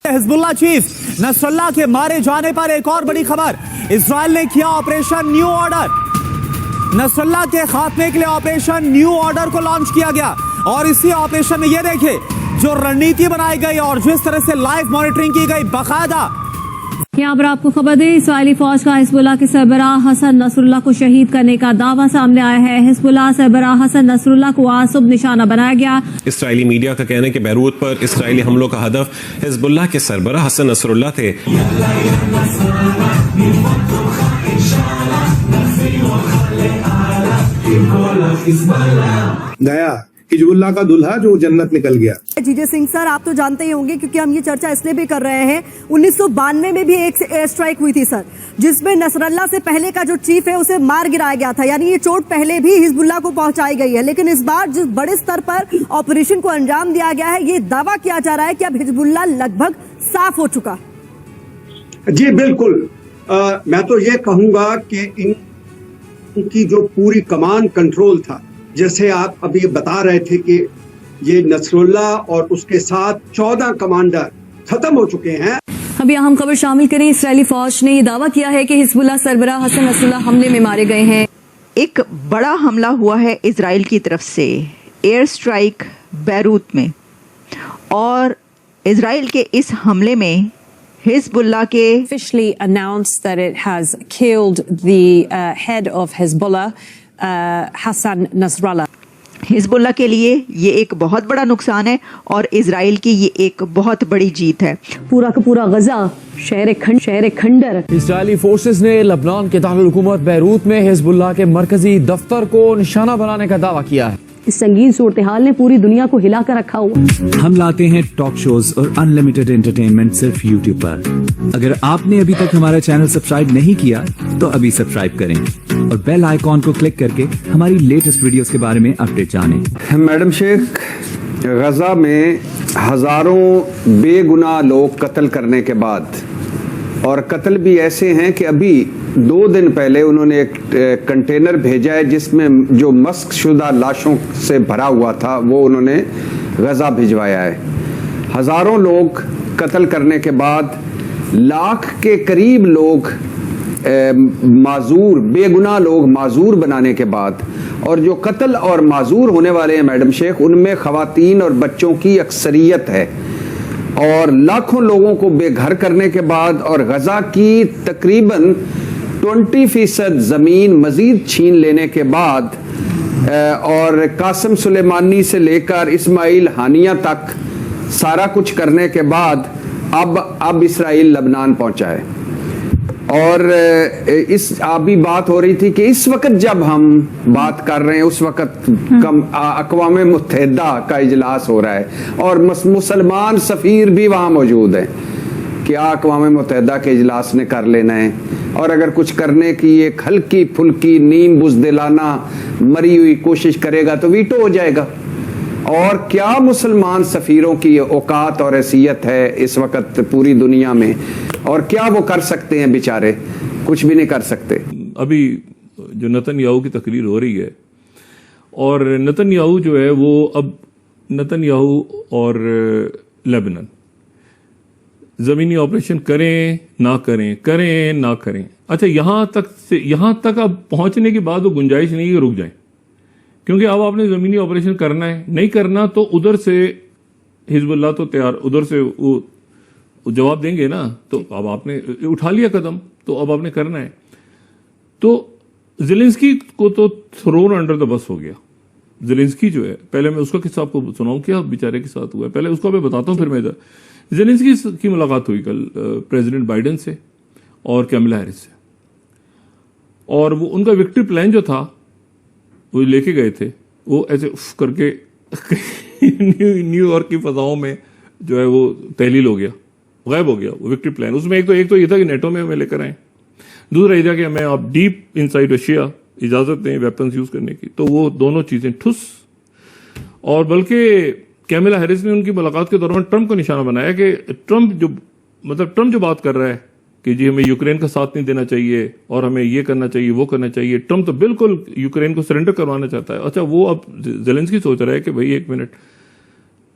Hezbollah chief Nasrallah के मारे जाने पर एक और बड़ी खबर, इजराइल ने किया ऑपरेशन न्यू ऑर्डर। नसरुल्लाह के खात्मे के लिए ऑपरेशन न्यू ऑर्डर को लॉन्च किया गया और इसी ऑपरेशन में ये देखिए जो रणनीति बनाई गई और जिस तरह से लाइव मॉनिटरिंग की गई बाकायदा। यहाँ पर आपको खबर दें, इस्राइली फौज का हिजबुल्लाह के सरबराह हसन नसरुल्लाह को शहीद करने का दावा सामने आया है। हिजबुल्लाह सरबराह हसन नसरुल्लाह को आज सुबह निशाना बनाया गया। इस्राइली मीडिया का कहना है कि बैरूत पर इस्राइली हमलों का हदफ हिजबुल्लाह के सरबराह हसन नसरुल्लाह थे। गया हिजबुल्लाह का दुल्हा जो जन्नत निकल गया। जीजे सिंह सर, आप तो जानते ही होंगे क्योंकि हम ये चर्चा इसलिए भी कर रहे हैं, 1992 में भी एक एयर स्ट्राइक हुई थी सर, जिसमें नसरल्लाह से पहले का जो चीफ है उसे मार गिराया गया था। यानी ये चोट पहले भी हिजबुल्लाह को पहुंचाई गई है, लेकिन इस बार जिस बड़े स्तर पर ऑपरेशन को अंजाम दिया गया है, ये दावा किया जा रहा है कि अब हिजबुल्लाह लगभग साफ हो चुका। जी बिल्कुल, मैं तो ये कहूंगा कि इनकी जो पूरी कमान कंट्रोल था, जैसे आप अभी बता रहे थे कि ये नसरुल्लाह और उसके साथ 14 कमांडर खत्म हो चुके हैं। अभी अहम खबर शामिल करें, इस्राइली फौज ने ये दावा किया है कि हिजबुल्लाह सरबराह हसन नसरुल्लाह हमले में मारे गए हैं। एक बड़ा हमला हुआ है इजराइल की तरफ से, एयर स्ट्राइक बैरूत में, और इजराइल के इस हमले में हिजबुल्लाह के officially announced that it has killed the head of Hezbollah, Hassan Nasrallah. Hezbollah के लिए ये एक बहुत बड़ा नुकसान है और इजराइल की ये एक बहुत बड़ी जीत है। पूरा का पूरा गजा शहर खंडर। इजरायली फोर्सेस ने लबनान के दारुल हुकूमत बैरूत में हिजबुल्लाह के मरकजी दफ्तर को निशाना बनाने का दावा किया है। इस संगीन सूरत हाल ने पूरी दुनिया को हिला कर रखा हुआ। हम लाते हैं टॉक शोज और अनलिमिटेड एंटरटेनमेंट सिर्फ यूट्यूब पर। अगर आपने अभी तक हमारा चैनल सब्सक्राइब नहीं किया तो अभी सब्सक्राइब करें और बेल आइकॉन को क्लिक करके हमारी लेटेस्ट वीडियोस के बारे में अपडेट जानें। मैडम शेख, गजा में हजारों बेगुनाह लोग कत्ल करने के बाद, और कत्ल भी ऐसे हैं कि अभी 2 दिन पहले उन्होंने एक कंटेनर भेजा है जिसमें जो मस्क शुदा लाशों से भरा हुआ था वो उन्होंने गजा भिजवाया है। हजारों लोग कत्ल करने के बाद, लाख के करीब लोग माजूर, बेगुनाह लोग माजूर बनाने के बाद, और जो कत्ल और माजूर होने वाले हैं मैडम शेख, उनमें खवातीन और बच्चों की अक्सरियत है, और लाखों लोगों को बेघर करने के बाद और गजा की तकरीबन 20% जमीन मजीद छीन लेने के बाद, और कासिम सुलेमानी से लेकर इस्माइल हानिया तक सारा कुछ करने के बाद अब इसराइल लबनान पहुंचा है। और इस अभी बात हो रही थी कि इस वक्त जब हम बात कर रहे हैं उस वक्त अक़वाम मुत्तहिदा का इजलास हो रहा है और मुसलमान सफ़ीर भी वहाँ मौजूद हैं। क्या अक़वाम मुत्तहिदा के इजलास ने कर लेना है, और अगर कुछ करने की एक हल्की फुल्की नीम बुज़दिलाना मरी हुई कोशिश करेगा तो वीटो हो जाएगा। और क्या मुसलमान सफ़ीरों की औकात और हैसियत है इस वक्त पूरी दुनिया में, और क्या वो कर सकते हैं? बेचारे कुछ भी नहीं कर सकते। अभी जो नेतन्याहू की तकरीर हो रही है, और नेतन्याहू जो है वो अब नेतन्याहू और लेबनान जमीनी ऑपरेशन करें ना करें। अच्छा, यहां तक अब पहुंचने के बाद वो गुंजाइश नहीं है रुक जाएं, क्योंकि अब आपने जमीनी ऑपरेशन करना है, नहीं करना तो उधर से हिजबुल्लाह तो तैयार, उधर से वो जवाब देंगे ना, तो अब आपने उठा लिया कदम, तो अब आपने करना है। तो ज़ेलेंस्की को तो थ्रोन अंडर द बस हो गया। ज़ेलेंस्की जो है, पहले मैं उसका किस्सा आपको सुनाऊं क्या बेचारे के साथ हुआ है, पहले उसको मैं बताता हूं फिर मैं इधर। ज़ेलेंस्की की मुलाकात हुई कल प्रेसिडेंट बाइडेन से और कैमला हैरिस से, और वो उनका विक्ट्री प्लान जो था वो लेके गए थे, वो ऐसे करके न्यूयॉर्क की फजाओं में जो है वो तहलील हो गया, गायब हो गया वो विक्ट्री प्लान। उसमें एक तो ये था कि नेटो में हमें लेकर आए, दूसरा ये था कि हमें आप डीप इनसाइड रशिया इजाजत दें वेपन्स यूज करने की, तो वो दोनों चीजें ठुस। और बल्कि कैमला हैरिस ने उनकी मुलाकात के दौरान ट्रंप को निशाना बनाया कि ट्रंप जो बात कर रहा है कि जी हमें यूक्रेन का साथ नहीं देना चाहिए और हमें ये करना चाहिए वो करना चाहिए, ट्रंप तो बिल्कुल यूक्रेन को सरेंडर करवाना चाहता है। अच्छा, वो अब ज़ेलेंस्की सोच रहा है कि भाई एक मिनट,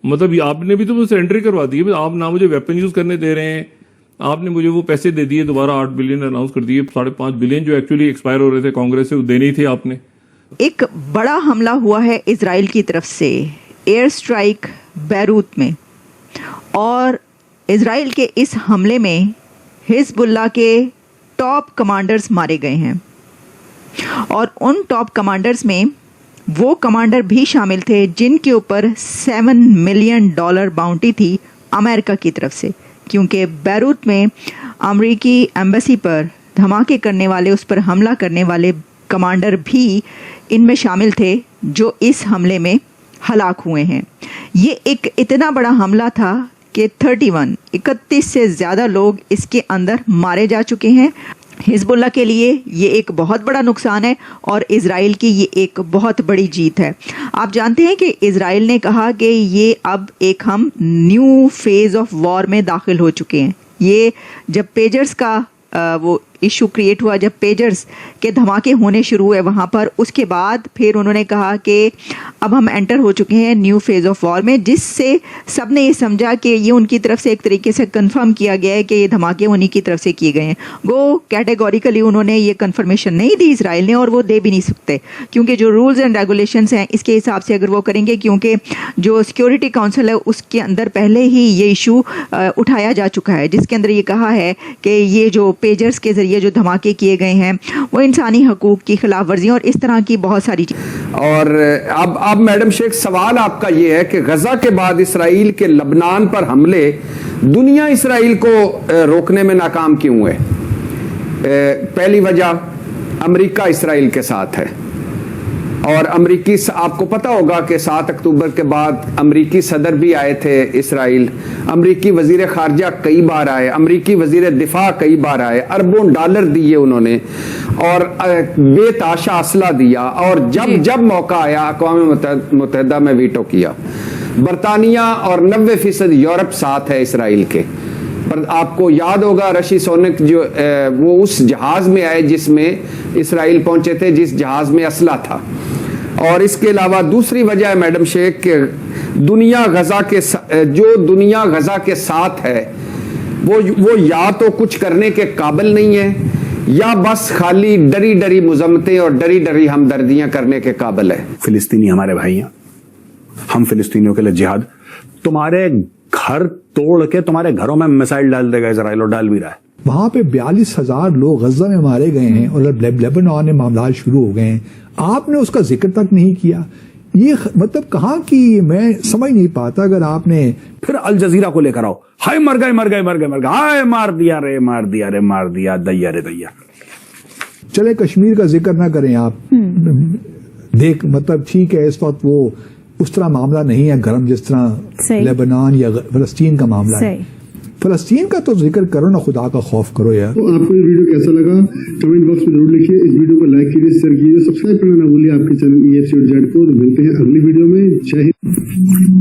मतलब ये आपने भी तो मुझसे एंट्री करवा दी है, आप ना मुझे वेपन यूज करने दे रहे हैं, आपने मुझे वो पैसे दे दिए, दोबारा 8 बिलियन अनाउंस कर दिए, 5.5 बिलियन जो एक्चुअली एक्सपायर हो रहे थे कांग्रेस से, वो देने ही थे आपने। एक बड़ा हमला हुआ है इजराइल की तरफ से, एयर स्ट्राइक बैरूत में, और इजराइल के इस हमले में हिजबुल्लाह के टॉप कमांडर्स मारे गए हैं, और उन टॉप कमांडर्स में वो कमांडर भी शामिल थे जिनके ऊपर $7 मिलियन बाउंटी थी अमेरिका की तरफ से, क्योंकि बैरूत में अमेरिकी एम्बेसी पर धमाके करने वाले, उस पर हमला करने वाले कमांडर भी इनमें शामिल थे जो इस हमले में हलाक हुए हैं। ये एक इतना बड़ा हमला था कि 31 से ज़्यादा लोग इसके अंदर मारे जा चुके हैं। हिजबुल्लाह के लिए ये एक बहुत बड़ा नुकसान है और इज़राइल की ये एक बहुत बड़ी जीत है। आप जानते हैं कि इज़राइल ने कहा कि ये अब एक हम न्यू फेज़ ऑफ वॉर में दाखिल हो चुके हैं। ये जब पेजर्स का वो इशू क्रिएट हुआ, जब पेजर्स के धमाके होने शुरू हुए वहाँ पर, उसके बाद फिर उन्होंने कहा कि अब हम एंटर हो चुके हैं न्यू फेज़ ऑफ वॉर में, जिससे सब ने ये समझा कि ये उनकी तरफ से एक तरीके से कंफर्म किया गया है कि ये धमाके उन्हीं की तरफ से किए गए हैं। वो कैटेगोरिकली उन्होंने ये कंफर्मेशन नहीं दी इजराइल ने, और वो दे भी नहीं सकते, क्योंकि जो रूल्स एंड रेगुलेशंस हैं इसके हिसाब से अगर वो करेंगे, क्योंकि जो सिक्योरिटी काउंसिल है उसके अंदर पहले ही ये इशू उठाया जा चुका है, जिसके अंदर ये कहा है कि ये जो पेजर्स के जरिए जो धमाके किए गए हैं वो इंसानी हकूक की खिलाफ वर्जी और इस तरह की बहुत सारी चीज़। और अब मैडम शेख, सवाल आपका ये है कि गजा के बाद इसराइल के लबनान पर हमले, दुनिया इसराइल को रोकने में नाकाम क्यों है? पहली वजह अमेरिका इसराइल के साथ है, और अमरीकी, आपको पता होगा कि 7 अक्टूबर के बाद अमरीकी सदर भी आए थे इसराइल, अमरीकी वजीर खारजा कई बार आए, अमरीकी वजीर दिफा कई बार आए, अरबों डॉलर दिए उन्होंने और बेताशा असला दिया, और जब मौका आया अक़वाम मुत्तहिदा में वीटो किया। बरतानिया और 90% यूरोप साथ है इसराइल के। पर आपको याद होगा ऋषि सुनक जो वो उस जहाज में आए जिसमें इसराइल पहुंचे थे, जिस जहाज में असला था। और इसके अलावा दूसरी वजह है मैडम शेख कि दुनिया गजा के साथ है वो या तो कुछ करने के काबिल नहीं है, या बस खाली डरी डरी मुजम्मतें और डरी डरी हमदर्दियां करने के काबिल है। फिलिस्तीनी हमारे भाई हैं, हम फिलिस्तीनियों के लिए जिहाद, तुम्हारे घर तोड़ के तुम्हारे घरों में मिसाइल डाल देगा इजराइल, और डाल भी रहा है। वहां पे 42,000 लोग गजा में मारे गए हैं और लेबनान में मामला शुरू हो गए हैं, आपने उसका जिक्र तक नहीं किया। ये मतलब कहाँ की, मैं समझ नहीं पाता। अगर आपने फिर अल जजीरा को लेकर आओ, हाय मर गए, हाय मार दिया दैया रे दैया। चले कश्मीर का जिक्र ना करें आप, देख मतलब ठीक है इस वक्त वो उस तरह मामला नहीं है गर्म जिस तरह लेबनान या फलस्तीन का मामला है। फलस्तीन का तो जिक्र करो ना, खुदा का खौफ करो यार। तो आपको ये वीडियो कैसा लगा कमेंट बॉक्स में जरूर लिखिए, इस वीडियो को लाइक कीजिए, शेयर कीजिए, सब्सक्राइब करना ना भूलिए आपके चैनल EFC को। मिलते हैं अगली वीडियो में। जय हिंद।